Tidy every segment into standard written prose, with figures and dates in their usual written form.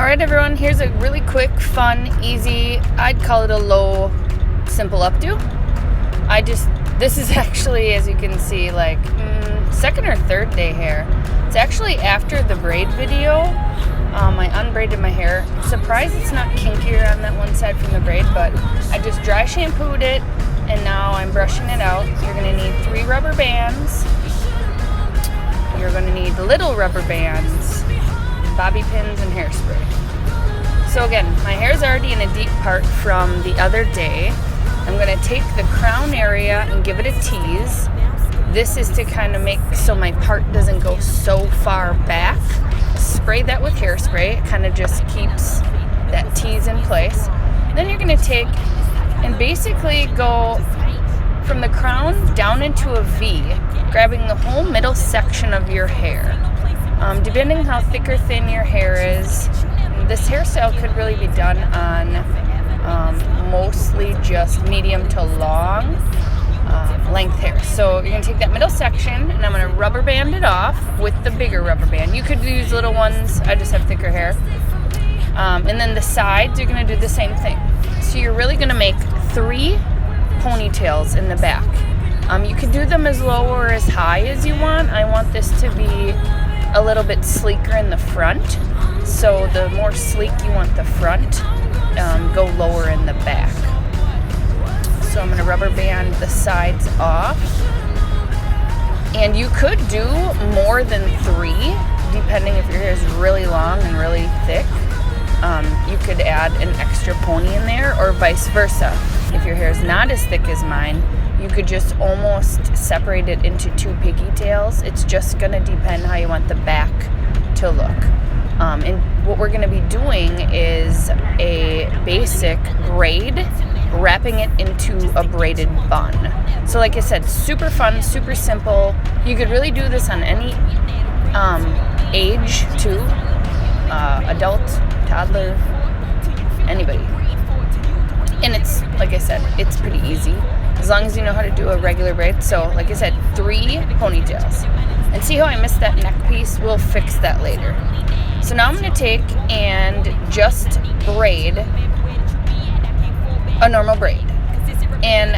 Alright everyone, here's a really quick, fun, easy, I'd call it a low, simple updo. This is actually, as you can see, like second or third day hair. It's actually after the braid video. I unbraided my hair. Surprised it's not kinkier on that one side from the braid, but I just dry shampooed it and now I'm brushing it out. You're going to need 3 rubber bands. You're going to need little rubber bands, bobby pins, and hairspray. So again, my hair is already in a deep part from the other day. I'm going to take the crown area and give it a tease. This is to kind of make so my part doesn't go so far back. Spray that with hairspray. It kind of just keeps that tease in place. Then you're going to take and basically go from the crown down into a V, grabbing the whole middle section of your hair. Depending how thick or thin your hair is, this hairstyle could really be done on mostly just medium to long length hair. So you're going to take that middle section and I'm going to rubber band it off with the bigger rubber band. You could use little ones, I just have thicker hair. And then the sides, you're going to do the same thing. So you're really going to make 3 ponytails in the back. You can do them as low or as high as you want. I want this to be a little bit sleeker in the front. So the more sleek you want the front, go lower in the back. So I'm going to rubber band the sides off. And you could do more than 3, depending if your hair is really long and really thick. You could add an extra pony in there, or vice versa. If your hair is not as thick as mine, you could just almost separate it into 2 pigtails. It's just going to depend how you want the back to look. And what we're going to be doing is a basic braid, wrapping it into a braided bun. So like I said, super fun, super simple. You could really do this on any age too. Adult, toddler, anybody. And it's, like I said, it's pretty easy as long as you know how to do a regular braid. So like I said, 3 ponytails. And see how I missed that neck piece? We'll fix that later. So now I'm going to take and just braid a normal braid. And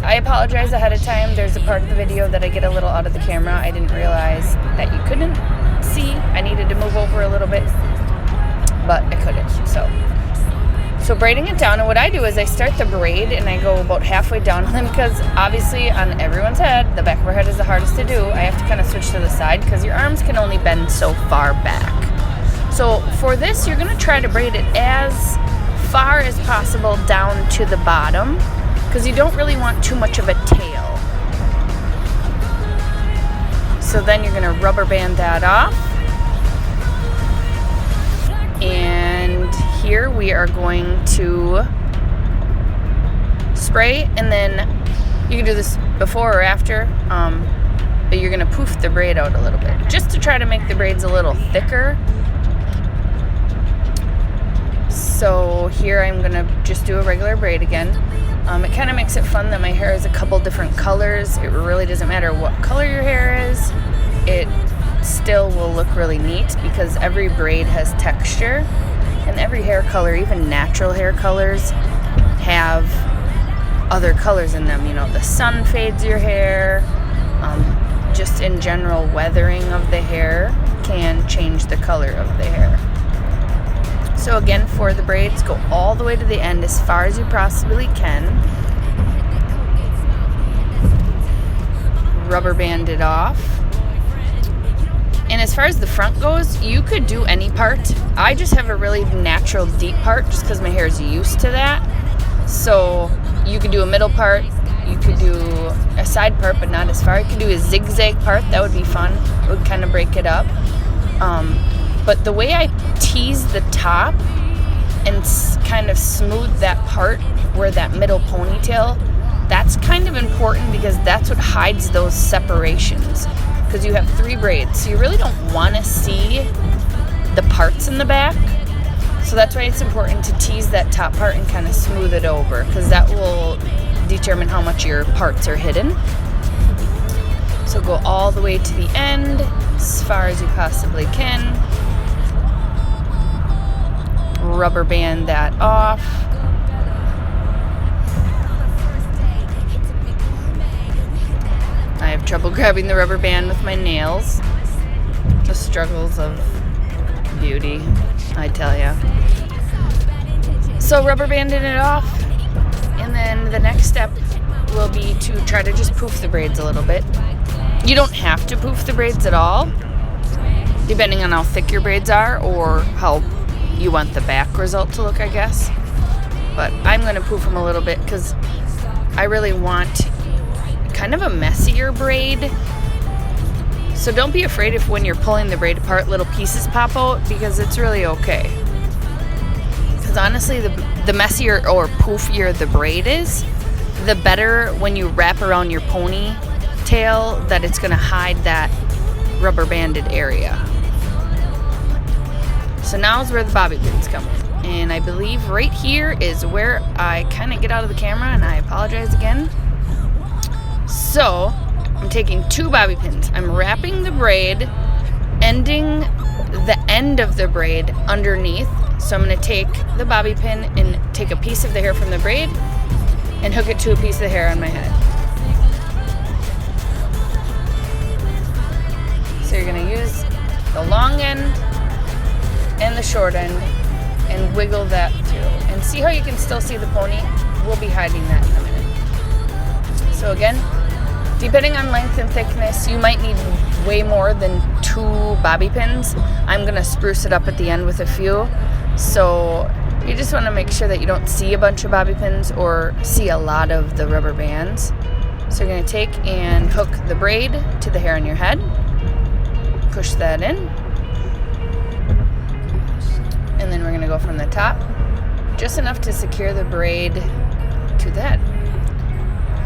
I apologize ahead of time. There's a part of the video that I get a little out of the camera. I didn't realize that you couldn't see. I needed to move over a little bit, but I couldn't. So braiding it down, and what I do is I start the braid and I go about halfway down on them, because obviously on everyone's head, the back of our head is the hardest to do. I have to kind of switch to the side because your arms can only bend so far back. So for this, you're going to try to braid it as far as possible down to the bottom, because you don't really want too much of a tail. So then you're going to rubber band that off. And here we are going to spray, and then you can do this before or after, but you're going to poof the braid out a little bit just to try to make the braids a little thicker. So here I'm going to just do a regular braid again. It kind of makes it fun that my hair is a couple different colors. It really doesn't matter what color your hair is. It still will look really neat because every braid has texture, and every hair color, even natural hair colors, have other colors in them. You know, the sun fades your hair. Just in general, weathering of the hair can change the color of the hair. So again, for the braids, go all the way to the end as far as you possibly can. Rubber band it off. And as far as the front goes, you could do any part. I just have a really natural deep part just because my hair is used to that. So you could do a middle part, you could do a side part, but not as far. You could do a zigzag part, that would be fun. It would kind of break it up. But the way I tease the top and kind of smooth that part where that middle ponytail, that's kind of important because that's what hides those separations. Because you have 3 braids, so you really don't want to see the parts in the back. So that's why it's important to tease that top part and kind of smooth it over, because that will determine how much your parts are hidden. So go all the way to the end as far as you possibly can. rubber band that off. I have trouble grabbing the rubber band with my nails. The struggles of beauty, I tell ya. So rubber banding it off, and then the next step will be to try to just poof the braids a little bit. You don't have to poof the braids at all, depending on how thick your braids are or how you want the back result to look, I guess. But I'm going to poof them a little bit because I really want kind of a messier braid. So don't be afraid if when you're pulling the braid apart little pieces pop out, because it's really okay. Because honestly, the messier or poofier the braid is, the better when you wrap around your ponytail that it's going to hide that rubber banded area. So now is where the bobby pins come in. And I believe right here is where I kind of get out of the camera, and I apologize again. So I'm taking 2 bobby pins. I'm wrapping the braid, ending the end of the braid underneath. So I'm going to take the bobby pin and take a piece of the hair from the braid and hook it to a piece of the hair on my head. So you're going to use the long end and the short end and wiggle that through. And see how you can still see the pony? We'll be hiding that in a minute. So again, depending on length and thickness, you might need way more than 2 bobby pins. I'm going to spruce it up at the end with a few. So you just want to make sure that you don't see a bunch of bobby pins or see a lot of the rubber bands. So you're going to take and hook the braid to the hair on your head. Push that in. And then we're going to go from the top, just enough to secure the braid to the head.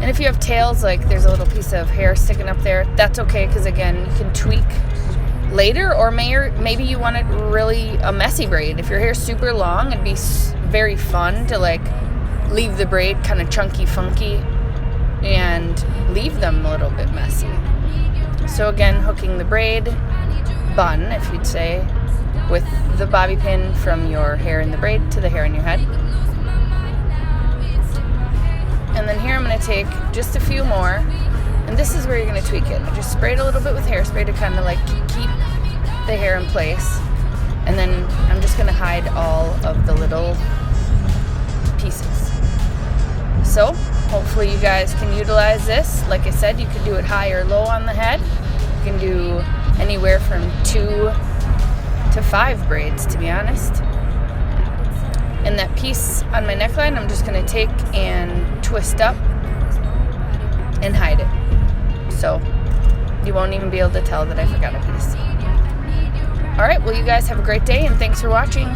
And if you have tails, like there's a little piece of hair sticking up there, that's okay, because again, you can tweak later, or maybe you want it really a messy braid. If your hair's super long, it'd be very fun to like leave the braid kind of chunky, funky, and leave them a little bit messy. So again, hooking the braid bun, if you'd say, with the bobby pin from your hair in the braid to the hair on your head. And then here I'm going to take just a few more, and this is where you're going to tweak it. I just sprayed a little bit with hairspray to kind of like keep the hair in place, and then I'm just going to hide all of the little pieces. So hopefully you guys can utilize this. Like I said, you can do it high or low on the head. You can do anywhere from 2 to 5 braids, to be honest. And that piece on my neckline, I'm just going to take and twist up and hide it. So you won't even be able to tell that I forgot a piece. All right, well, you guys have a great day, and thanks for watching.